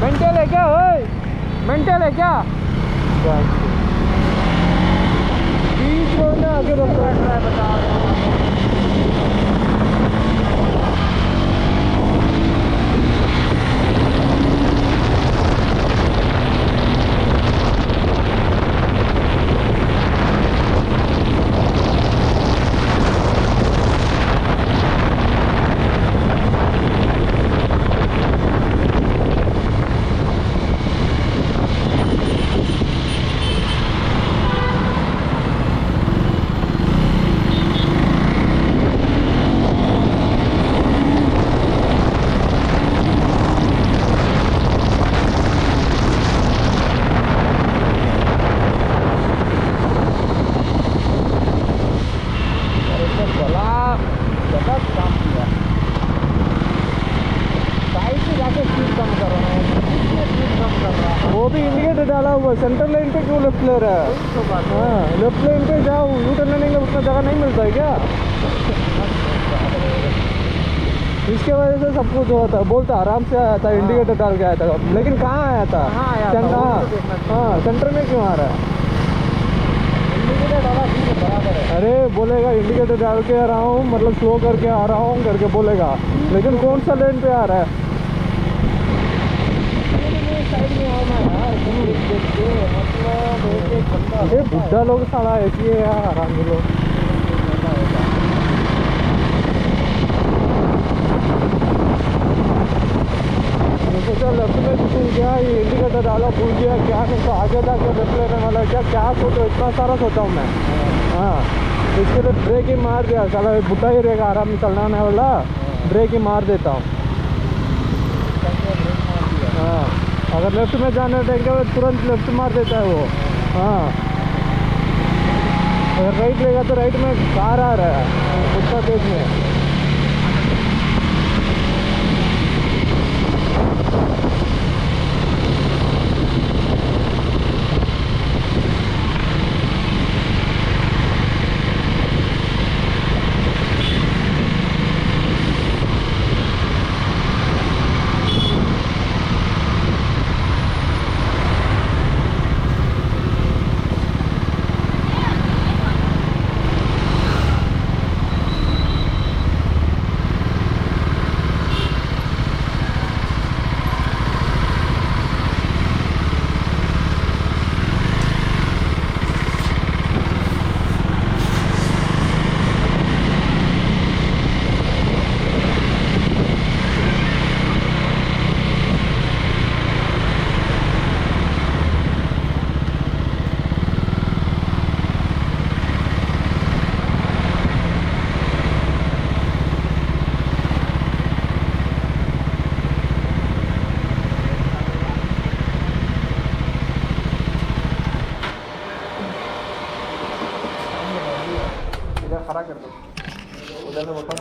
Mental है क्या? ओए मेंटल है क्या? बीच रोड में आगे रोक रहा है बता। वो भी इंडिकेटर डाला हुआ, सेंटर लाइन पे क्यों लेफ्ट ले रहा है? हाँ लेफ्ट लाइन पे जाओ, यू टर्न लेने का उतना जगह नहीं मिलता है क्या? इसके वजह से सब कुछ हुआ था। बोलता आराम से आया था, इंडिकेटर डाल के आया था, लेकिन कहाँ आया था? हाँ सेंटर में क्यों आ रहा है? इंडिकेटर डाला ठीक है, बराबर है। अरे बोलेगा इंडिकेटर डाल के आ रहा हूँ, मतलब स्लो करके आ रहा हूँ करके बोलेगा, लेकिन कौन सा लेन पे आ रहा है? साइड में आओ ना यार, मतलब ये बुढ़ा लोग साला ऐसी है यार, आराम लोग। सोचा लेफ्ट में घुसूँ क्या, ये इंडिकेटर डाला भूल गया क्या, नहीं तो आगे जाके लेफ्ट लेने वाला क्या क्या सोचो, इतना सारा सोचा हूँ मैं। हाँ इसके लिए ब्रेक ही मार दिया, साला बुढ़ा ही रहेगा आराम में चलाने वाला, ब्रेक ही मार देता हूँ। हाँ अगर लेफ्ट में जाने देंगे तो तुरंत लेफ्ट मार देता है वो। हाँ अगर राइट लेगा तो राइट में कार आ रहा है उसका तेज में। खड़ा कर दो उधर में